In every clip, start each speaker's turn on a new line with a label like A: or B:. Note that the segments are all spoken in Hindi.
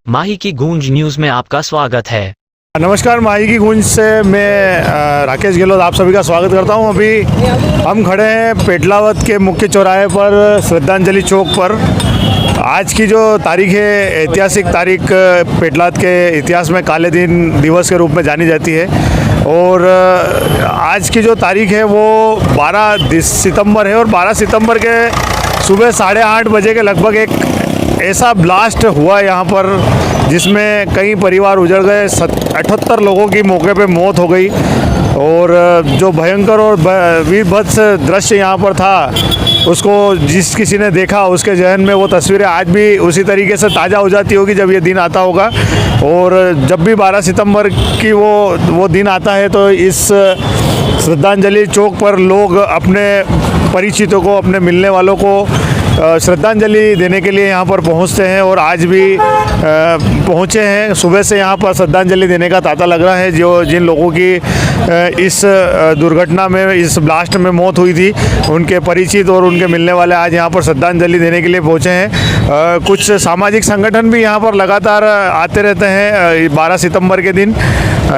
A: माही की गूंज न्यूज में आपका स्वागत है।
B: नमस्कार, माही की गूंज से मैं राकेश गहलोत आप सभी का स्वागत करता हूं। अभी हम खड़े हैं पेटलावद के मुख्य चौराहे पर, श्रद्धांजलि चौक पर। आज की जो तारीख है, ऐतिहासिक तारीख पेटलावद के इतिहास में काले दिन दिवस के रूप में जानी जाती है। और आज की जो तारीख है वो 12 सितंबर है। और 12 सितंबर के सुबह 8:30 बजे के लगभग एक ऐसा ब्लास्ट हुआ यहाँ पर जिसमें कई परिवार उजड़ गए। 78 लोगों की मौके पे मौत हो गई। और जो भयंकर और वीरभत्स दृश्य यहाँ पर था, उसको जिस किसी ने देखा उसके जहन में वो तस्वीरें आज भी उसी तरीके से ताज़ा हो जाती होगी जब ये दिन आता होगा। और जब भी 12 सितंबर की वो दिन आता है तो इस श्रद्धांजलि चौक पर लोग अपने परिचितों को, अपने मिलने वालों को श्रद्धांजलि देने के लिए यहाँ पर पहुँचते हैं। और आज भी पहुँचे हैं। सुबह से यहाँ पर श्रद्धांजलि देने का तांता लग रहा है। जिन लोगों की इस दुर्घटना में, इस ब्लास्ट में मौत हुई थी, उनके परिचित और उनके मिलने वाले आज यहाँ पर श्रद्धांजलि देने के लिए पहुँचे हैं। कुछ सामाजिक संगठन भी यहाँ पर लगातार आते रहते हैं। 12 सितंबर के दिन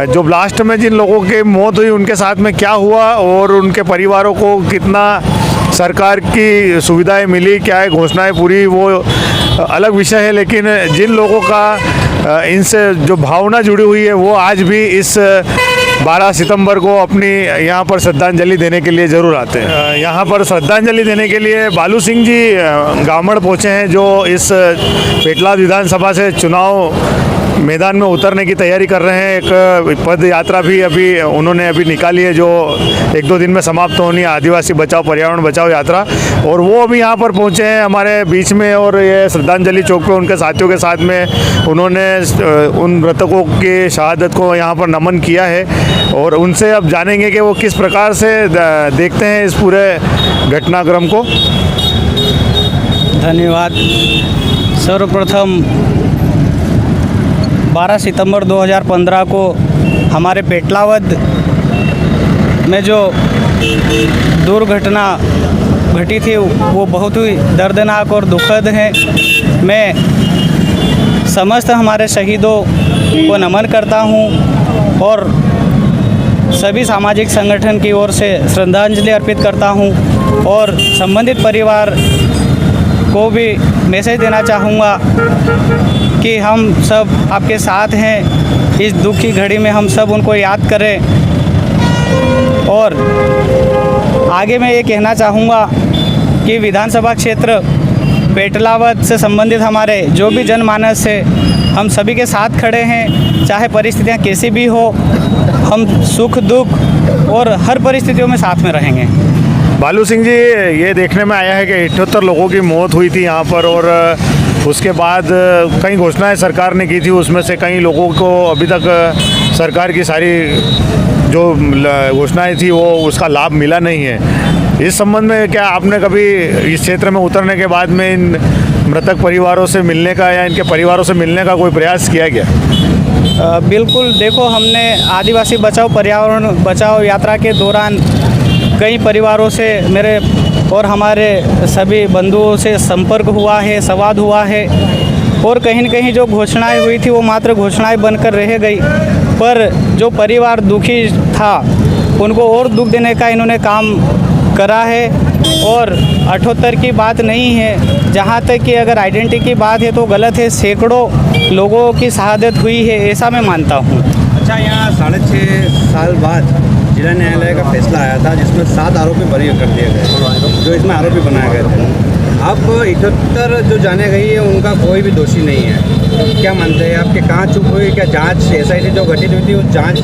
B: जो ब्लास्ट में जिन लोगों की मौत हुई, उनके साथ में क्या हुआ और उनके परिवारों को कितना सरकार की सुविधाएं मिली, क्या है घोषणाएं पूरी, वो अलग विषय है। लेकिन जिन लोगों का इनसे जो भावना जुड़ी हुई है, वो आज भी इस 12 सितंबर को अपनी यहाँ पर श्रद्धांजलि देने के लिए ज़रूर आते हैं। यहाँ पर श्रद्धांजलि देने के लिए बालू सिंह जी गामड़ पहुँचे हैं, जो इस पेटलाद विधानसभा से चुनाव मैदान में उतरने की तैयारी कर रहे हैं। एक पद यात्रा भी उन्होंने अभी निकाली है, जो 1-2 दिन में समाप्त होनी है, आदिवासी बचाओ पर्यावरण बचाओ यात्रा। और वो अभी यहाँ पर पहुँचे हैं हमारे बीच में। और ये श्रद्धांजलि चौक पे उनके साथियों के साथ में उन्होंने उन मृतकों की शहादत को यहाँ पर नमन किया है। और उनसे अब जानेंगे कि वो किस प्रकार से देखते हैं इस पूरे घटनाक्रम को।
C: धन्यवाद। सर्वप्रथम 12 सितंबर 2015 को हमारे पेटलावद में जो दुर्घटना घटी थी वो बहुत ही दर्दनाक और दुखद है। मैं समस्त हमारे शहीदों को नमन करता हूं और सभी सामाजिक संगठन की ओर से श्रद्धांजलि अर्पित करता हूं। और संबंधित परिवार को भी मैसेज देना चाहूँगा कि हम सब आपके साथ हैं। इस दुख की घड़ी में हम सब उनको याद करें। और आगे मैं ये कहना चाहूँगा कि विधानसभा क्षेत्र पेटलावद से संबंधित हमारे जो भी जनमानस है, हम सभी के साथ खड़े हैं। चाहे परिस्थितियाँ कैसी भी हो, हम सुख दुख और हर परिस्थितियों में साथ में रहेंगे।
B: बालू सिंह जी, ये देखने में आया है कि 78 लोगों की मौत हुई थी यहाँ पर। और उसके बाद कई घोषणाएं सरकार ने की थी, उसमें से कई लोगों को अभी तक सरकार की सारी जो घोषणाएं थी वो उसका लाभ मिला नहीं है। इस संबंध में क्या आपने कभी इस क्षेत्र में उतरने के बाद में इन मृतक परिवारों से मिलने का या इनके परिवारों से मिलने का कोई प्रयास किया गया?
C: बिल्कुल। देखो, हमने आदिवासी बचाओ पर्यावरण बचाओ यात्रा के दौरान कई परिवारों से मेरे और हमारे सभी बंधुओं से संपर्क हुआ है, संवाद हुआ है। और कहीं न कहीं जो घोषणाएं हुई थी वो मात्र घोषणाएं बनकर रह गई। पर जो परिवार दुखी था उनको और दुख देने का इन्होंने काम करा है। और 78 की बात नहीं है, जहाँ तक कि अगर आइडेंटिटी की बात है तो गलत है। सैकड़ों लोगों की शहादत हुई है, ऐसा मैं मानता हूँ।
D: अच्छा, यहाँ 6.5 साल बाद जिला न्यायालय का फैसला आया था जिसमें 7 आरोपी बरी कर दिए गए, जो इसमें आरोपी बनाए गए थे। अब 78 जो जाने गई है उनका कोई भी दोषी नहीं है। क्या मानते हैं आपके, कहाँ चुप हुई? क्या जांच SIT जो गठित हुई थी उस जांच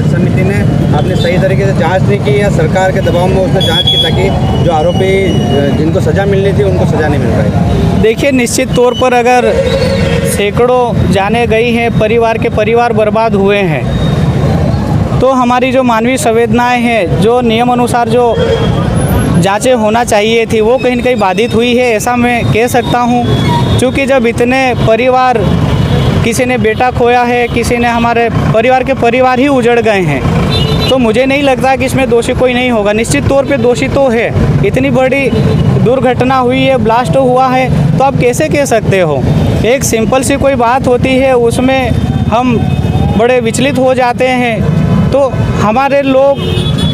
D: समिति ने आपने सही तरीके से जांच नहीं की, या सरकार के दबाव में उसने जांच की ताकि जो आरोपी जिनको सज़ा मिलनी थी उनको सज़ा नहीं मिल पाई?
C: देखिए, निश्चित तौर पर अगर सैकड़ों जाने गई हैं, परिवार के परिवार बर्बाद हुए हैं, तो हमारी जो मानवीय संवेदनाएं हैं, जो नियम अनुसार जो जांचें होना चाहिए थी, वो कहीं न कहीं बाधित हुई है, ऐसा मैं कह सकता हूँ। क्योंकि जब इतने परिवार, किसी ने बेटा खोया है, किसी ने, हमारे परिवार के परिवार ही उजड़ गए हैं, तो मुझे नहीं लगता कि इसमें दोषी कोई नहीं होगा। निश्चित तौर पे दोषी तो है। इतनी बड़ी दुर्घटना हुई है, ब्लास्ट हुआ है, तो आप कैसे कह सकते हो? एक सिंपल सी कोई बात होती है, उसमें हम बड़े विचलित हो जाते हैं। तो हमारे लोग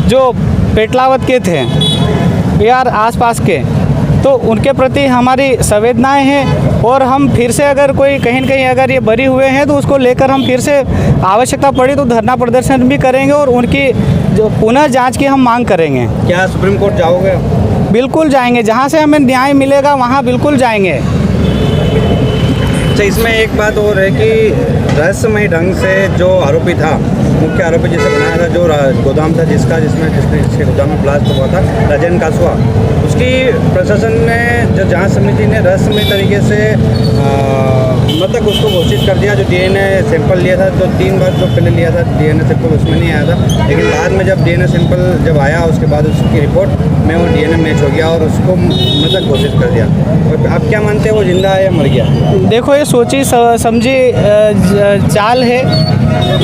C: जो पेटलावद के थे यार आसपास के, तो उनके प्रति हमारी संवेदनाएं हैं, और हम फिर से अगर कोई कहीं न कहीं अगर ये बरी हुए हैं तो उसको लेकर हम फिर से आवश्यकता पड़ी तो धरना प्रदर्शन भी करेंगे और उनकी जो पुनः जांच की हम मांग करेंगे।
D: क्या सुप्रीम कोर्ट जाओगे?
C: बिल्कुल जाएंगे, जहाँ से हमें न्याय मिलेगा वहाँ बिल्कुल जाएंगे।
D: अच्छा, इसमें एक बात और है कि रहस्यमय ढंग से जो आरोपी था, मुख्य आरोपी जिसे बनाया था, जो गोदाम था जिसके गोदाम में ब्लास्ट हुआ था, राजेन कासवा, उसकी प्रशासन ने जो जांच समिति ने रहस्यमय तरीके से मतलब उसको घोषित कर दिया। जो डीएनए सैंपल लिया था, तो 3 बार जो पहले लिया था डीएनए सैंपल उसमें नहीं आया था, लेकिन बाद में जब डीएनए सैंपल जब आया उसके बाद उसकी रिपोर्ट में वो डीएनए मैच हो गया और उसको मतलब घोषित कर दिया। और आप क्या मानते हैं, वो जिंदा है या मर गया?
C: देखो, ये सोची समझी चाल है,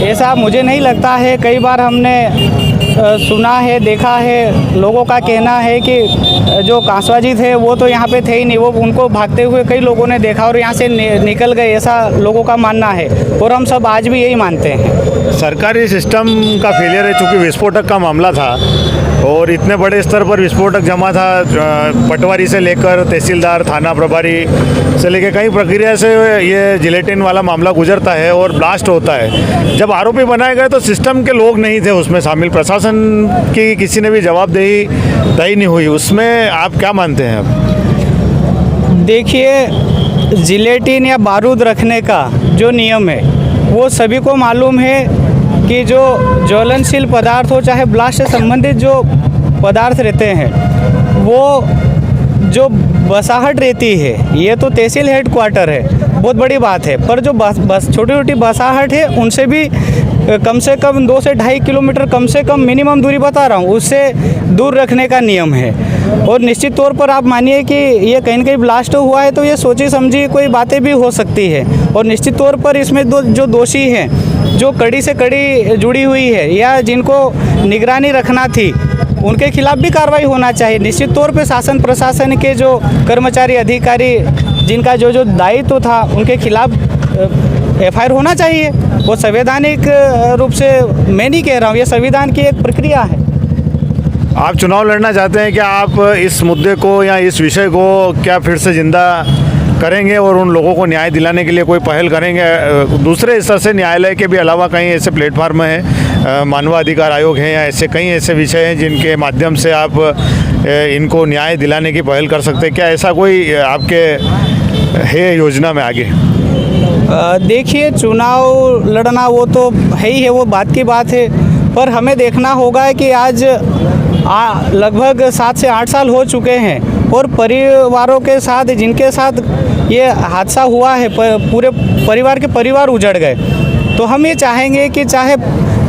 C: ऐसा मुझे नहीं लगता है। कई बार हमने सुना है, देखा है, लोगों का कहना है कि जो कांसवा जी थे वो तो यहाँ पे थे ही नहीं, वो उनको भागते हुए कई लोगों ने देखा और यहाँ से निकल गए, ऐसा लोगों का मानना है, और हम सब आज भी यही मानते हैं।
B: सरकारी सिस्टम का फेलियर है, चूँकि विस्फोटक का मामला था और इतने बड़े स्तर पर विस्फोटक जमा था, पटवारी से लेकर तहसीलदार, थाना प्रभारी से लेकर कई प्रक्रिया से ये जिलेटिन वाला मामला गुजरता है और ब्लास्ट होता है। जब आरोपी बनाए गए तो सिस्टम के लोग नहीं थे उसमें शामिल, प्रशासन की किसी ने भी जवाबदेही तय नहीं हुई। उसमें आप क्या मानते हैं? अब
C: देखिए, जिलेटिन या बारूद रखने का जो नियम है वो सभी को मालूम है कि जो ज्वलनशील पदार्थ हो, चाहे ब्लास्ट से संबंधित जो पदार्थ रहते हैं, वो जो बसाहट रहती है, ये तो तहसील हेडक्वार्टर है, बहुत बड़ी बात है, पर जो बस छोटी छोटी बसाहट है उनसे भी कम से कम 2 से 2.5 किलोमीटर कम से कम मिनिमम दूरी बता रहा हूँ, उससे दूर रखने का नियम है। और निश्चित तौर पर आप मानिए कि ये कहीं न कहीं ब्लास्ट हुआ है तो ये सोची समझी कोई बातें भी हो सकती है, और निश्चित तौर पर इसमें जो दोषी हैं, जो कड़ी से कड़ी जुड़ी हुई है या जिनको निगरानी रखना थी, उनके खिलाफ भी कार्रवाई होना चाहिए। निश्चित तौर पे शासन प्रशासन के जो कर्मचारी अधिकारी जिनका जो दायित्व था उनके खिलाफ FIR होना चाहिए। वो संवैधानिक रूप से मैं नहीं कह रहा हूँ, ये संविधान की एक प्रक्रिया है।
B: आप चुनाव लड़ना चाहते हैं, क्या आप इस मुद्दे को या इस विषय को क्या फिर से जिंदा करेंगे और उन लोगों को न्याय दिलाने के लिए कोई पहल करेंगे? दूसरे स्तर से न्यायालय के भी अलावा कई ऐसे प्लेटफार्म हैं, मानवाधिकार आयोग हैं या ऐसे कई ऐसे विषय हैं जिनके माध्यम से आप इनको न्याय दिलाने की पहल कर सकते हैं? क्या ऐसा कोई आपके है योजना में आगे?
C: देखिए, चुनाव लड़ना वो तो है ही है, वो बात की बात है, पर हमें देखना होगा कि आज लगभग 7 से 8 साल हो चुके हैं और परिवारों के साथ जिनके साथ ये हादसा हुआ है, पूरे परिवार के परिवार उजड़ गए। तो हम ये चाहेंगे कि चाहे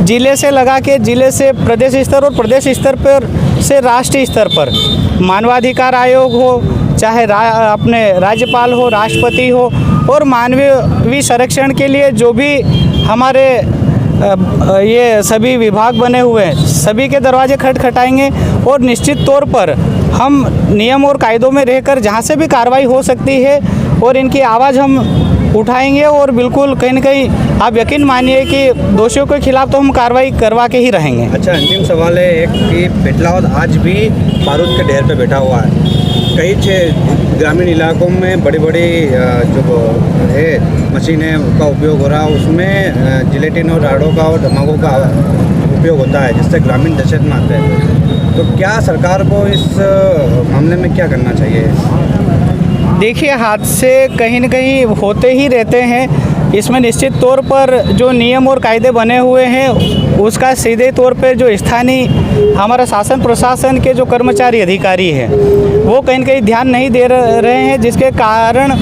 C: जिले से लगा के जिले से प्रदेश स्तर और प्रदेश स्तर पर से राष्ट्रीय स्तर पर मानवाधिकार आयोग हो, चाहे अपने राज्यपाल हो, राष्ट्रपति हो, और मानवीय संरक्षण के लिए जो भी हमारे ये सभी विभाग बने हुए हैं, सभी के दरवाजे खटखटाएंगे और निश्चित तौर पर हम नियम और कायदों में रहकर जहाँ से भी कार्रवाई हो सकती है और इनकी आवाज़ हम उठाएंगे, और बिल्कुल कहीं न कहीं आप यकीन मानिए कि दोषियों के खिलाफ तो हम कार्रवाई करवा के ही रहेंगे।
D: अच्छा, अंतिम सवाल है एक कि पेटलावद आज भी बारूद के ढेर पे बैठा हुआ है। कई ग्रामीण इलाकों में बड़ी बड़ी जो है मशीनें का उपयोग हो रहा है, उसमें जिलेटिन और राड़ों का और धमाकों का उपयोग होता है, जिससे ग्रामीण दहशत में आते हैं। तो क्या सरकार को इस मामले में क्या करना चाहिए?
C: देखिए, हादसे कहीं न कहीं होते ही रहते हैं। इसमें निश्चित तौर पर जो नियम और कायदे बने हुए हैं उसका सीधे तौर पर जो स्थानीय हमारा शासन प्रशासन के जो कर्मचारी अधिकारी हैं वो कहीं न कहीं ध्यान नहीं दे रहे हैं, जिसके कारण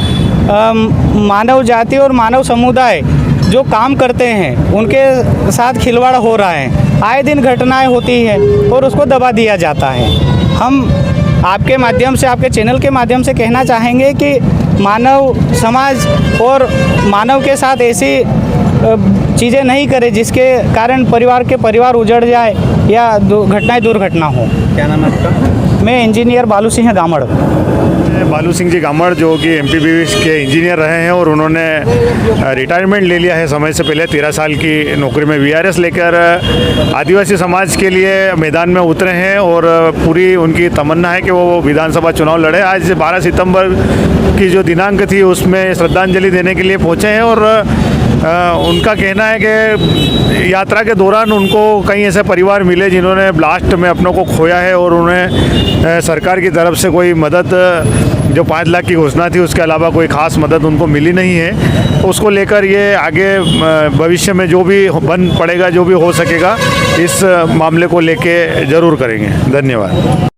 C: मानव जाति और मानव समुदाय जो काम करते हैं उनके साथ खिलवाड़ हो रहा है। आए दिन घटनाएं होती हैं और उसको दबा दिया जाता है। हम आपके माध्यम से, आपके चैनल के माध्यम से कहना चाहेंगे कि मानव समाज और मानव के साथ ऐसी चीज़ें नहीं करे जिसके कारण परिवार उजड़ जाए या दुर्घटना हो।
D: क्या नाम है आपका?
C: मैं इंजीनियर बालू सिंह गामड़।
B: बालू सिंह जी गामड़ जो कि एमपीबी के इंजीनियर रहे हैं और उन्होंने रिटायरमेंट ले लिया है समय से पहले। 13 साल की नौकरी में वीआरएस लेकर आदिवासी समाज के लिए मैदान में उतरे हैं और पूरी उनकी तमन्ना है कि वो विधानसभा चुनाव लड़े। आज 12 सितंबर की जो दिनांक थी उसमें श्रद्धांजलि देने के लिए पहुंचे हैं और उनका कहना है कि यात्रा के दौरान उनको कई ऐसे परिवार मिले जिन्होंने ब्लास्ट में अपनों को खोया है और उन्हें सरकार की तरफ से कोई मदद, जो 5 लाख की घोषणा थी उसके अलावा कोई ख़ास मदद उनको मिली नहीं है। उसको लेकर ये आगे भविष्य में जो भी बन पड़ेगा, जो भी हो सकेगा, इस मामले को लेके ज़रूर करेंगे। धन्यवाद।